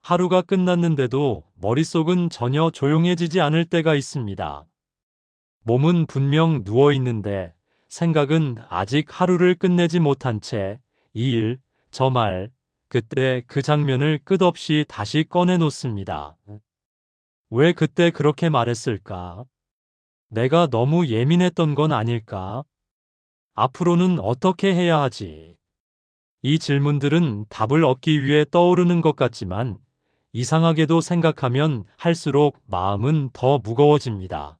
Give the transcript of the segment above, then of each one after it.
하루가 끝났는데도 머릿속은 전혀 조용해지지 않을 때가 있습니다. 몸은 분명 누워 있는데 생각은 아직 하루를 끝내지 못한 채 이 일, 저 말, 그때 그 장면을 끝없이 다시 꺼내 놓습니다. 왜 그때 그렇게 말했을까? 내가 너무 예민했던 건 아닐까? 앞으로는 어떻게 해야 하지? 이 질문들은 답을 얻기 위해 떠오르는 것 같지만 이상하게도 생각하면 할수록 마음은 더 무거워집니다.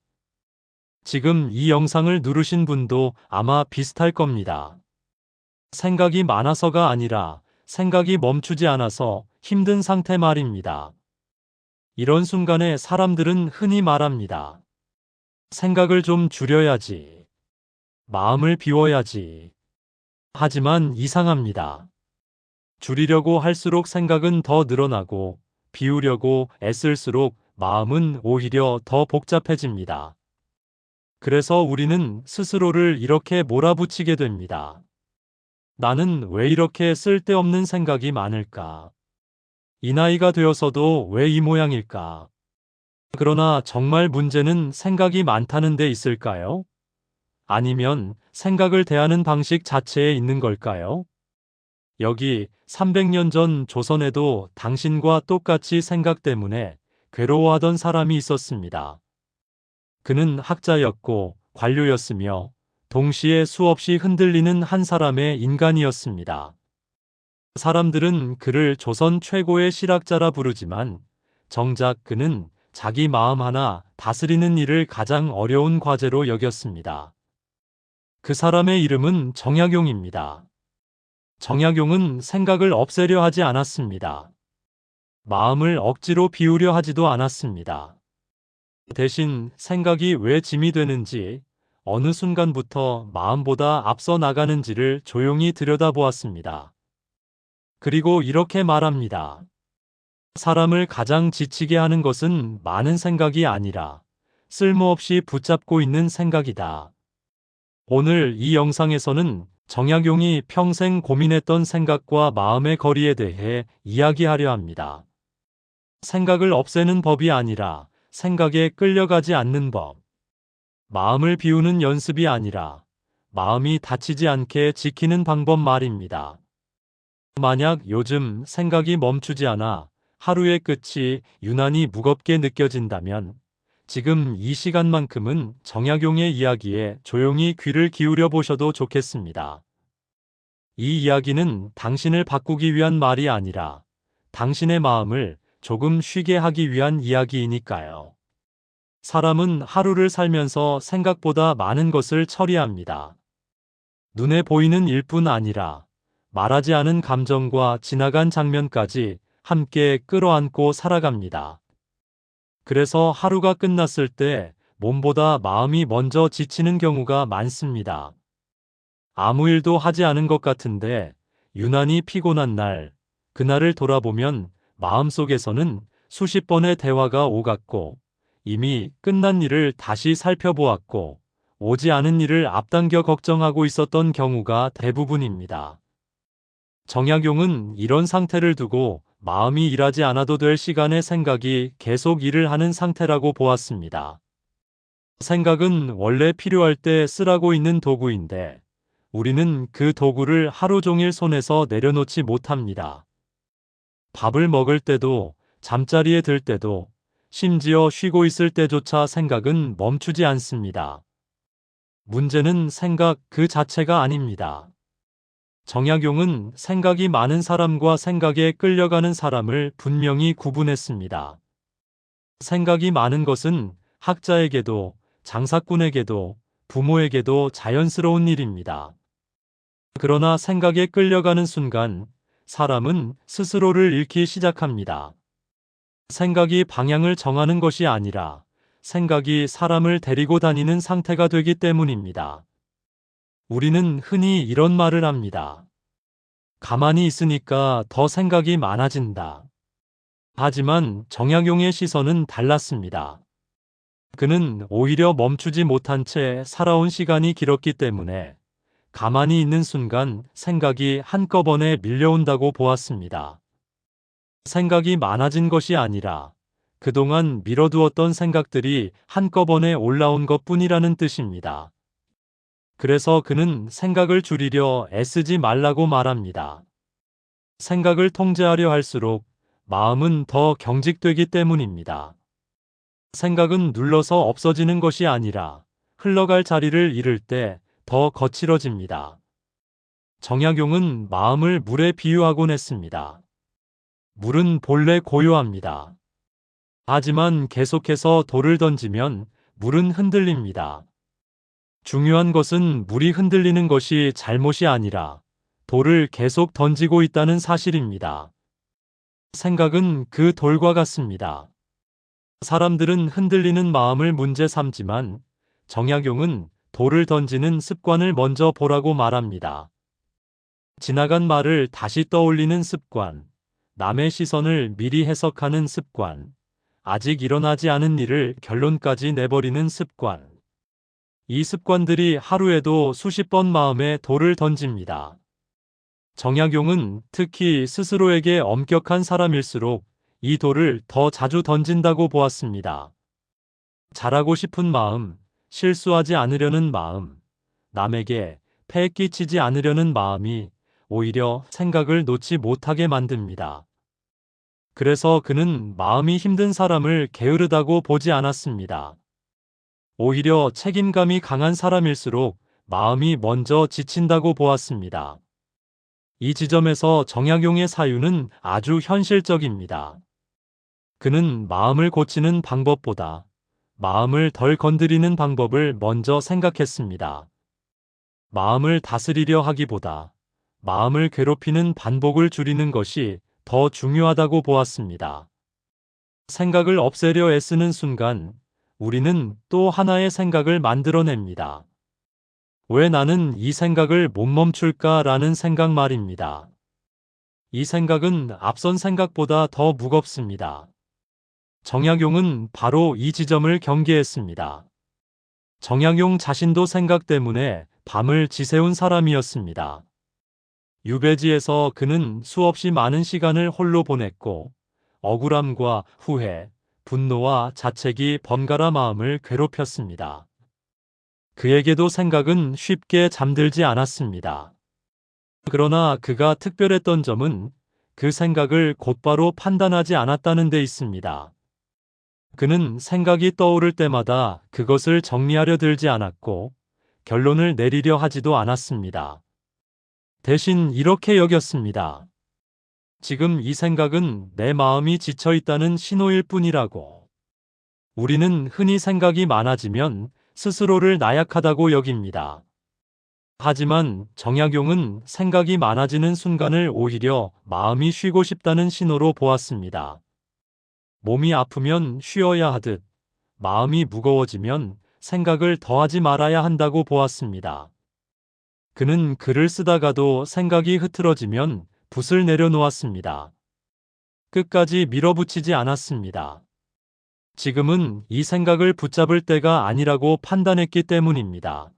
지금 이 영상을 누르신 분도 아마 비슷할 겁니다. 생각이 많아서가 아니라 생각이 멈추지 않아서 힘든 상태 말입니다. 이런 순간에 사람들은 흔히 말합니다. 생각을 좀 줄여야지. 마음을 비워야지. 하지만 이상합니다. 줄이려고 할수록 생각은 더 늘어나고 비우려고 애쓸수록 마음은 오히려 더 복잡해집니다. 그래서 우리는 스스로를 이렇게 몰아붙이게 됩니다. 나는 왜 이렇게 쓸데없는 생각이 많을까? 이 나이가 되어서도 왜 이 모양일까? 그러나 정말 문제는 생각이 많다는 데 있을까요? 아니면 생각을 대하는 방식 자체에 있는 걸까요? 여기 300년 전 조선에도 당신과 똑같이 생각 때문에 괴로워하던 사람이 있었습니다. 그는 학자였고 관료였으며 동시에 수없이 흔들리는 한 사람의 인간이었습니다. 사람들은 그를 조선 최고의 실학자라 부르지만 정작 그는 자기 마음 하나 다스리는 일을 가장 어려운 과제로 여겼습니다. 그 사람의 이름은 정약용입니다. 정약용은 생각을 없애려 하지 않았습니다. 마음을 억지로 비우려 하지도 않았습니다. 대신 생각이 왜 짐이 되는지, 어느 순간부터 마음보다 앞서 나가는지를 조용히 들여다보았습니다. 그리고 이렇게 말합니다. 사람을 가장 지치게 하는 것은 많은 생각이 아니라 쓸모없이 붙잡고 있는 생각이다. 오늘 이 영상에서는 정약용이 평생 고민했던 생각과 마음의 거리에 대해 이야기하려 합니다. 생각을 없애는 법이 아니라 생각에 끌려가지 않는 법. 마음을 비우는 연습이 아니라 마음이 다치지 않게 지키는 방법 말입니다. 만약 요즘 생각이 멈추지 않아 하루의 끝이 유난히 무겁게 느껴진다면 지금 이 시간만큼은 정약용의 이야기에 조용히 귀를 기울여 보셔도 좋겠습니다. 이 이야기는 당신을 바꾸기 위한 말이 아니라 당신의 마음을 조금 쉬게 하기 위한 이야기이니까요. 사람은 하루를 살면서 생각보다 많은 것을 처리합니다. 눈에 보이는 일뿐 아니라 말하지 않은 감정과 지나간 장면까지 함께 끌어안고 살아갑니다. 그래서 하루가 끝났을 때 몸보다 마음이 먼저 지치는 경우가 많습니다. 아무 일도 하지 않은 것 같은데 유난히 피곤한 날, 그날을 돌아보면 마음속에서는 수십 번의 대화가 오갔고 이미 끝난 일을 다시 살펴보았고 오지 않은 일을 앞당겨 걱정하고 있었던 경우가 대부분입니다. 정약용은 이런 상태를 두고 마음이 일하지 않아도 될 시간에 생각이 계속 일을 하는 상태라고 보았습니다. 생각은 원래 필요할 때 쓰라고 있는 도구인데 우리는 그 도구를 하루 종일 손에서 내려놓지 못합니다. 밥을 먹을 때도, 잠자리에 들 때도, 심지어 쉬고 있을 때조차 생각은 멈추지 않습니다. 문제는 생각 그 자체가 아닙니다. 정약용은 생각이 많은 사람과 생각에 끌려가는 사람을 분명히 구분했습니다. 생각이 많은 것은 학자에게도, 장사꾼에게도, 부모에게도 자연스러운 일입니다. 그러나 생각에 끌려가는 순간 사람은 스스로를 잃기 시작합니다. 생각이 방향을 정하는 것이 아니라 생각이 사람을 데리고 다니는 상태가 되기 때문입니다. 우리는 흔히 이런 말을 합니다. 가만히 있으니까 더 생각이 많아진다. 하지만 정약용의 시선은 달랐습니다. 그는 오히려 멈추지 못한 채 살아온 시간이 길었기 때문에 가만히 있는 순간 생각이 한꺼번에 밀려온다고 보았습니다. 생각이 많아진 것이 아니라 그동안 미뤄두었던 생각들이 한꺼번에 올라온 것뿐이라는 뜻입니다. 그래서 그는 생각을 줄이려 애쓰지 말라고 말합니다. 생각을 통제하려 할수록 마음은 더 경직되기 때문입니다. 생각은 눌러서 없어지는 것이 아니라 흘러갈 자리를 잃을 때 더 거칠어집니다. 정약용은 마음을 물에 비유하곤 했습니다. 물은 본래 고요합니다. 하지만 계속해서 돌을 던지면 물은 흔들립니다. 중요한 것은 물이 흔들리는 것이 잘못이 아니라 돌을 계속 던지고 있다는 사실입니다. 생각은 그 돌과 같습니다. 사람들은 흔들리는 마음을 문제 삼지만 정약용은 돌을 던지는 습관을 먼저 보라고 말합니다. 지나간 말을 다시 떠올리는 습관, 남의 시선을 미리 해석하는 습관, 아직 일어나지 않은 일을 결론까지 내버리는 습관. 이 습관들이 하루에도 수십 번 마음에 돌을 던집니다. 정약용은 특히 스스로에게 엄격한 사람일수록 이 돌을 더 자주 던진다고 보았습니다. 잘하고 싶은 마음, 실수하지 않으려는 마음, 남에게 폐 끼치지 않으려는 마음이 오히려 생각을 놓지 못하게 만듭니다. 그래서 그는 마음이 힘든 사람을 게으르다고 보지 않았습니다. 오히려 책임감이 강한 사람일수록 마음이 먼저 지친다고 보았습니다. 이 지점에서 정약용의 사유는 아주 현실적입니다. 그는 마음을 고치는 방법보다 마음을 덜 건드리는 방법을 먼저 생각했습니다. 마음을 다스리려 하기보다 마음을 괴롭히는 반복을 줄이는 것이 더 중요하다고 보았습니다. 생각을 없애려 애쓰는 순간 우리는 또 하나의 생각을 만들어냅니다. 왜 나는 이 생각을 못 멈출까라는 생각 말입니다. 이 생각은 앞선 생각보다 더 무겁습니다. 정약용은 바로 이 지점을 경계했습니다. 정약용 자신도 생각 때문에 밤을 지새운 사람이었습니다. 유배지에서 그는 수없이 많은 시간을 홀로 보냈고 억울함과 후회, 분노와 자책이 번갈아 마음을 괴롭혔습니다. 그에게도 생각은 쉽게 잠들지 않았습니다. 그러나 그가 특별했던 점은 그 생각을 곧바로 판단하지 않았다는 데 있습니다. 그는 생각이 떠오를 때마다 그것을 정리하려 들지 않았고 결론을 내리려 하지도 않았습니다. 대신 이렇게 여겼습니다. 지금 이 생각은 내 마음이 지쳐 있다는 신호일 뿐이라고. 우리는 흔히 생각이 많아지면 스스로를 나약하다고 여깁니다. 하지만 정약용은 생각이 많아지는 순간을 오히려 마음이 쉬고 싶다는 신호로 보았습니다. 몸이 아프면 쉬어야 하듯 마음이 무거워지면 생각을 더하지 말아야 한다고 보았습니다. 그는 글을 쓰다가도 생각이 흐트러지면 붓을 내려놓았습니다. 끝까지 밀어붙이지 않았습니다. 지금은 이 생각을 붙잡을 때가 아니라고 판단했기 때문입니다.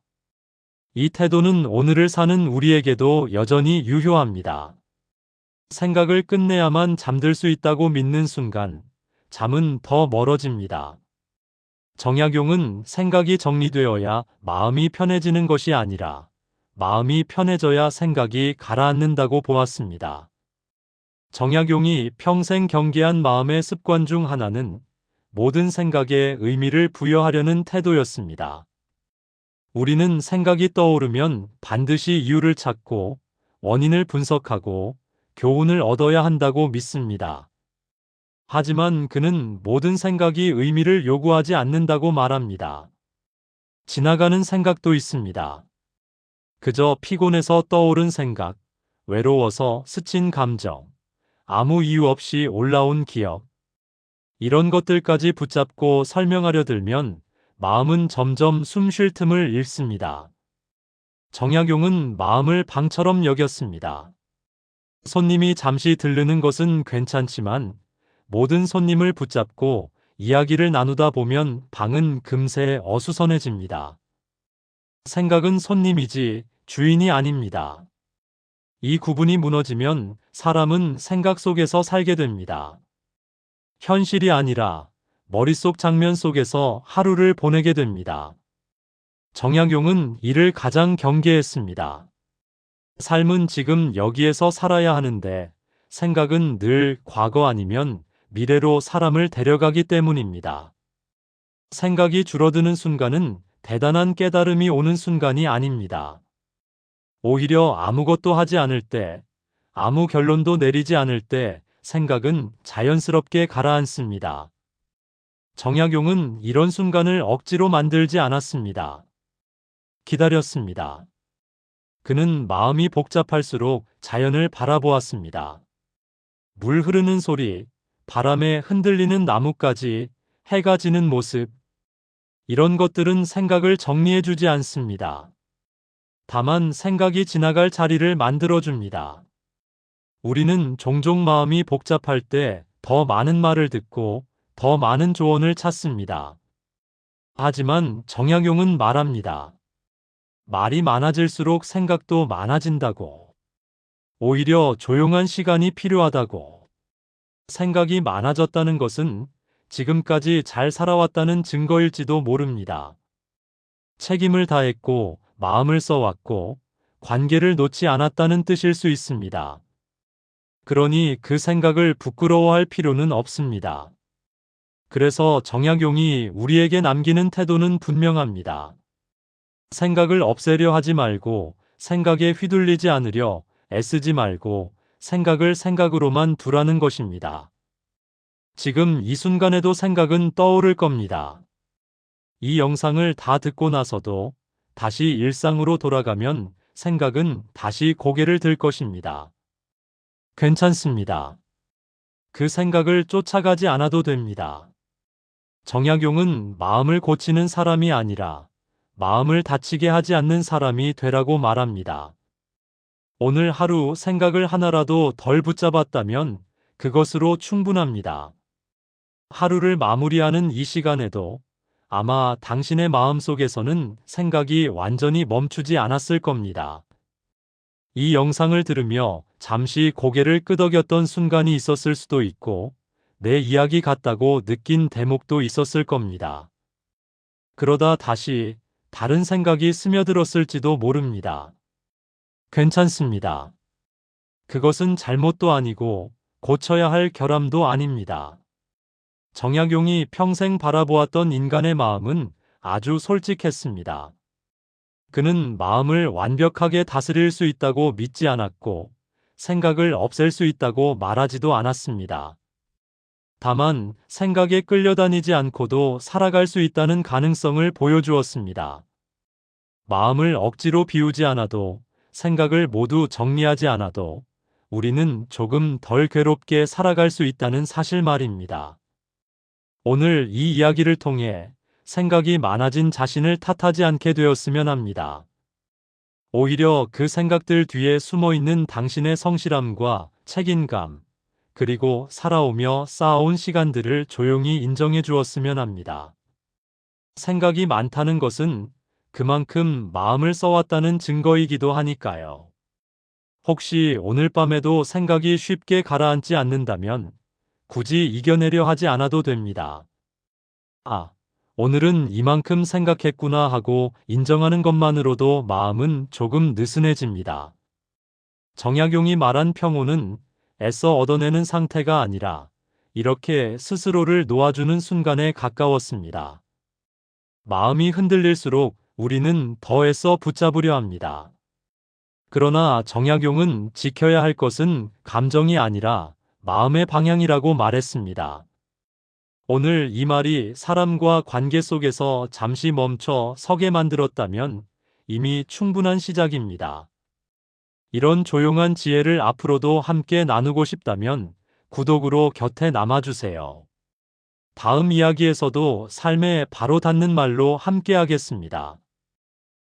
이 태도는 오늘을 사는 우리에게도 여전히 유효합니다. 생각을 끝내야만 잠들 수 있다고 믿는 순간 잠은 더 멀어집니다. 정약용은 생각이 정리되어야 마음이 편해지는 것이 아니라 마음이 편해져야 생각이 가라앉는다고 보았습니다. 정약용이 평생 경계한 마음의 습관 중 하나는 모든 생각에 의미를 부여하려는 태도였습니다. 우리는 생각이 떠오르면 반드시 이유를 찾고 원인을 분석하고 교훈을 얻어야 한다고 믿습니다. 하지만 그는 모든 생각이 의미를 요구하지 않는다고 말합니다. 지나가는 생각도 있습니다. 그저 피곤해서 떠오른 생각, 외로워서 스친 감정, 아무 이유 없이 올라온 기억. 이런 것들까지 붙잡고 설명하려 들면 마음은 점점 숨 쉴 틈을 잃습니다. 정약용은 마음을 방처럼 여겼습니다. 손님이 잠시 들르는 것은 괜찮지만 모든 손님을 붙잡고 이야기를 나누다 보면 방은 금세 어수선해집니다. 생각은 손님이지 주인이 아닙니다. 이 구분이 무너지면 사람은 생각 속에서 살게 됩니다. 현실이 아니라 머릿속 장면 속에서 하루를 보내게 됩니다. 정약용은 이를 가장 경계했습니다. 삶은 지금 여기에서 살아야 하는데 생각은 늘 과거 아니면 미래로 사람을 데려가기 때문입니다. 생각이 줄어드는 순간은 대단한 깨달음이 오는 순간이 아닙니다. 오히려 아무것도 하지 않을 때, 아무 결론도 내리지 않을 때 생각은 자연스럽게 가라앉습니다. 정약용은 이런 순간을 억지로 만들지 않았습니다. 기다렸습니다. 그는 마음이 복잡할수록 자연을 바라보았습니다. 물 흐르는 소리, 바람에 흔들리는 나뭇가지, 해가 지는 모습, 이런 것들은 생각을 정리해주지 않습니다. 다만 생각이 지나갈 자리를 만들어줍니다. 우리는 종종 마음이 복잡할 때 더 많은 말을 듣고 더 많은 조언을 찾습니다. 하지만 정약용은 말합니다. 말이 많아질수록 생각도 많아진다고. 오히려 조용한 시간이 필요하다고. 생각이 많아졌다는 것은 지금까지 잘 살아왔다는 증거일지도 모릅니다. 책임을 다했고 마음을 써왔고 관계를 놓지 않았다는 뜻일 수 있습니다. 그러니 그 생각을 부끄러워할 필요는 없습니다. 그래서 정약용이 우리에게 남기는 태도는 분명합니다. 생각을 없애려 하지 말고 생각에 휘둘리지 않으려 애쓰지 말고 생각을 생각으로만 두라는 것입니다. 지금 이 순간에도 생각은 떠오를 겁니다. 이 영상을 다 듣고 나서도 다시 일상으로 돌아가면 생각은 다시 고개를 들 것입니다. 괜찮습니다. 그 생각을 쫓아가지 않아도 됩니다. 정약용은 마음을 고치는 사람이 아니라 마음을 다치게 하지 않는 사람이 되라고 말합니다. 오늘 하루 생각을 하나라도 덜 붙잡았다면 그것으로 충분합니다. 하루를 마무리하는 이 시간에도 아마 당신의 마음속에서는 생각이 완전히 멈추지 않았을 겁니다. 이 영상을 들으며 잠시 고개를 끄덕였던 순간이 있었을 수도 있고 내 이야기 같다고 느낀 대목도 있었을 겁니다. 그러다 다시 다른 생각이 스며들었을지도 모릅니다. 괜찮습니다. 그것은 잘못도 아니고 고쳐야 할 결함도 아닙니다. 정약용이 평생 바라보았던 인간의 마음은 아주 솔직했습니다. 그는 마음을 완벽하게 다스릴 수 있다고 믿지 않았고 생각을 없앨 수 있다고 말하지도 않았습니다. 다만 생각에 끌려다니지 않고도 살아갈 수 있다는 가능성을 보여주었습니다. 마음을 억지로 비우지 않아도 생각을 모두 정리하지 않아도 우리는 조금 덜 괴롭게 살아갈 수 있다는 사실 말입니다. 오늘 이 이야기를 통해 생각이 많아진 자신을 탓하지 않게 되었으면 합니다. 오히려 그 생각들 뒤에 숨어있는 당신의 성실함과 책임감, 그리고 살아오며 쌓아온 시간들을 조용히 인정해 주었으면 합니다. 생각이 많다는 것은 그만큼 마음을 써왔다는 증거이기도 하니까요. 혹시 오늘 밤에도 생각이 쉽게 가라앉지 않는다면 굳이 이겨내려 하지 않아도 됩니다. 아, 오늘은 이만큼 생각했구나 하고 인정하는 것만으로도 마음은 조금 느슨해집니다. 정약용이 말한 평온은 애써 얻어내는 상태가 아니라 이렇게 스스로를 놓아주는 순간에 가까웠습니다. 마음이 흔들릴수록 우리는 더 애써 붙잡으려 합니다. 그러나 정약용은 지켜야 할 것은 감정이 아니라 마음의 방향이라고 말했습니다. 오늘 이 말이 사람과 관계 속에서 잠시 멈춰 서게 만들었다면 이미 충분한 시작입니다. 이런 조용한 지혜를 앞으로도 함께 나누고 싶다면 구독으로 곁에 남아주세요. 다음 이야기에서도 삶에 바로 닿는 말로 함께 하겠습니다.